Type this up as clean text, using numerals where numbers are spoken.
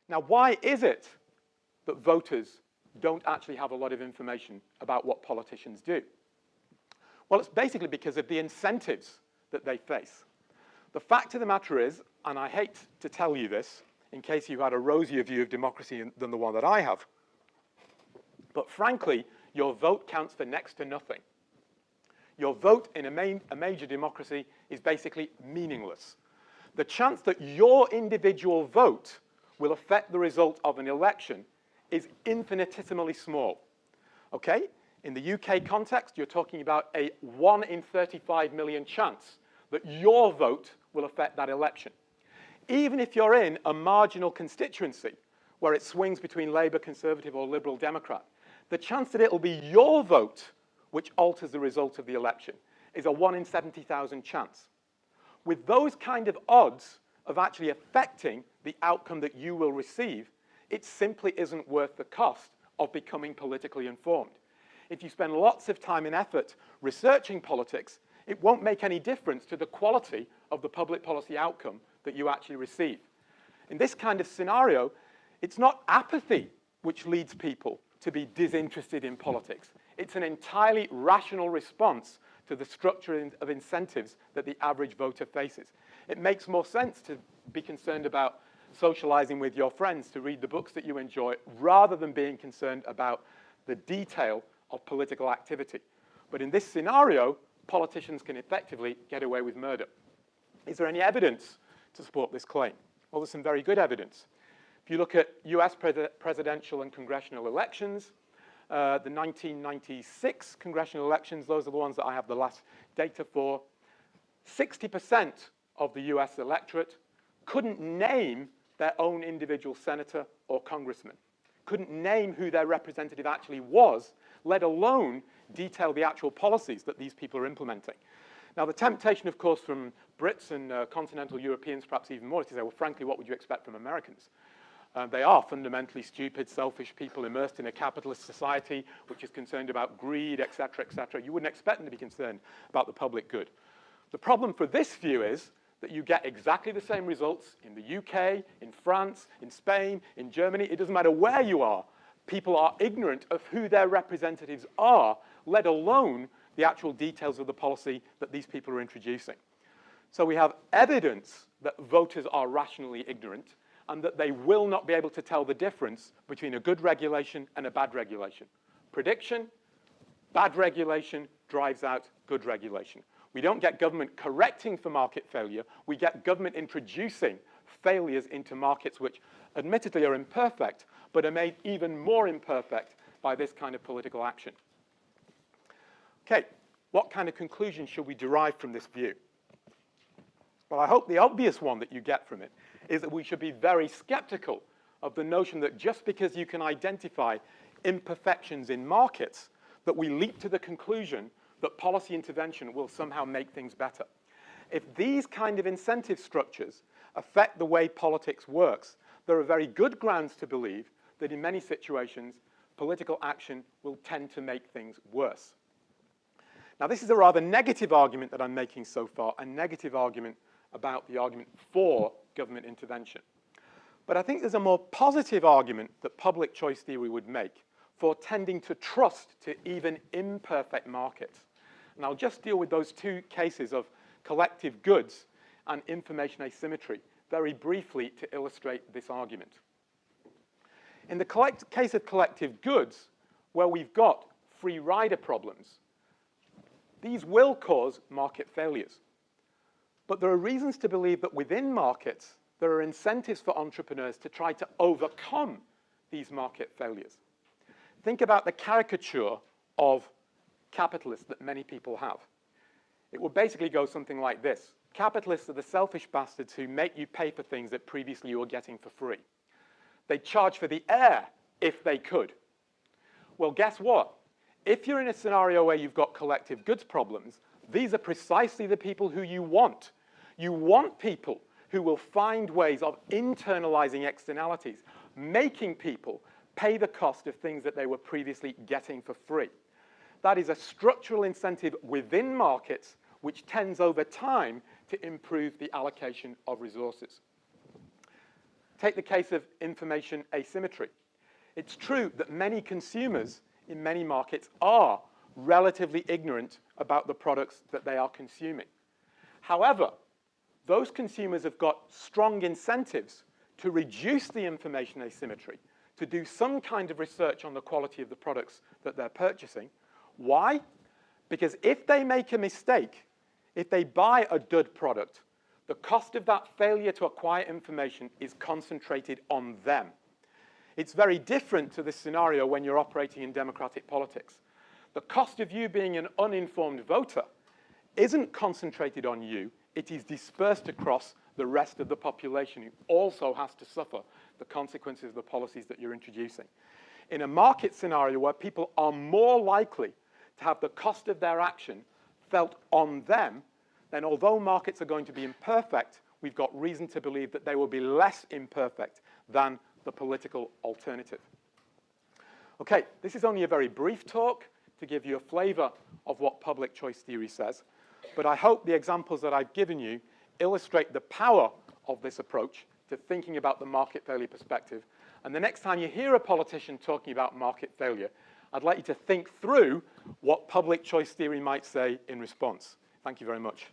Now, why is it that voters don't actually have a lot of information about what politicians do? Well, it's basically because of the incentives that they face. The fact of the matter is, and I hate to tell you this, in case you had a rosier view of democracy than the one that I have, but frankly, your vote counts for next to nothing. Your vote in a major democracy is basically meaningless. The chance that your individual vote will affect the result of an election is infinitesimally small. Okay? In the UK context, you're talking about a 1 in 35 million chance that your vote will affect that election. Even if you're in a marginal constituency where it swings between Labour, Conservative, or Liberal Democrat, the chance that it'll be your vote which alters the result of the election is a 1 in 70,000 chance. With those kind of odds of actually affecting the outcome that you will receive, it simply isn't worth the cost of becoming politically informed. If you spend lots of time and effort researching politics, it won't make any difference to the quality of the public policy outcome that you actually receive. In this kind of scenario, it's not apathy which leads people to be disinterested in politics. It's an entirely rational response to the structure of incentives that the average voter faces. It makes more sense to be concerned about socializing with your friends, to read the books that you enjoy, rather than being concerned about the detail of political activity. But in this scenario, politicians can effectively get away with murder. Is there any evidence to support this claim? Well, there's some very good evidence. If you look at US presidential and congressional elections, the 1996 congressional elections, those are the ones that I have the last data for, 60% of the US electorate couldn't name their own individual senator or congressman, couldn't name who their representative actually was, let alone detail the actual policies that these people are implementing. Now, the temptation, of course, from Brits and continental Europeans, perhaps even more, is to say, well, frankly, what would you expect from Americans? They are fundamentally stupid, selfish people immersed in a capitalist society which is concerned about greed, et cetera, et cetera. You wouldn't expect them to be concerned about the public good. The problem for this view is that you get exactly the same results in the UK, in France, in Spain, in Germany. It doesn't matter where you are. People are ignorant of who their representatives are, let alone the actual details of the policy that these people are introducing. So we have evidence that voters are rationally ignorant and that they will not be able to tell the difference between a good regulation and a bad regulation. Prediction, bad regulation drives out good regulation. We don't get government correcting for market failure. We get government introducing failures into markets which admittedly are imperfect, but are made even more imperfect by this kind of political action. Okay, what kind of conclusion should we derive from this view? Well, I hope the obvious one that you get from it is that we should be very skeptical of the notion that just because you can identify imperfections in markets, that we leap to the conclusion that policy intervention will somehow make things better. If these kind of incentive structures affect the way politics works, there are very good grounds to believe that in many situations, political action will tend to make things worse. Now, this is a rather negative argument that I'm making so far, a negative argument about the argument for government intervention. But I think there's a more positive argument that public choice theory would make for tending to trust to even imperfect markets. And I'll just deal with those two cases of collective goods and information asymmetry very briefly to illustrate this argument. In the case of collective goods, where we've got free rider problems, these will cause market failures. But there are reasons to believe that within markets, there are incentives for entrepreneurs to try to overcome these market failures. Think about the caricature of capitalists that many people have. It will basically go something like this. Capitalists are the selfish bastards who make you pay for things that previously you were getting for free. They charge for the air if they could. Well, guess what? If you're in a scenario where you've got collective goods problems, these are precisely the people who you want. You want people who will find ways of internalizing externalities, making people pay the cost of things that they were previously getting for free. That is a structural incentive within markets which tends over time to improve the allocation of resources. take the case of information asymmetry. It's true that many consumers in many markets are relatively ignorant about the products that they are consuming. However, those consumers have got strong incentives to reduce the information asymmetry, to do some kind of research on the quality of the products that they're purchasing. Why? Because if they make a mistake, if they buy a dud product, the cost of that failure to acquire information is concentrated on them. It's very different to this scenario when you're operating in democratic politics. The cost of you being an uninformed voter isn't concentrated on you. It is dispersed across the rest of the population who also has to suffer the consequences of the policies that you're introducing. In a market scenario where people are more likely to have the cost of their action felt on them, then although markets are going to be imperfect, we've got reason to believe that they will be less imperfect than the political alternative. Okay, this is only a very brief talk to give you a flavor of what public choice theory says, but I hope the examples that I've given you illustrate the power of this approach to thinking about the market failure perspective. And the next time you hear a politician talking about market failure, I'd like you to think through what public choice theory might say in response. Thank you very much.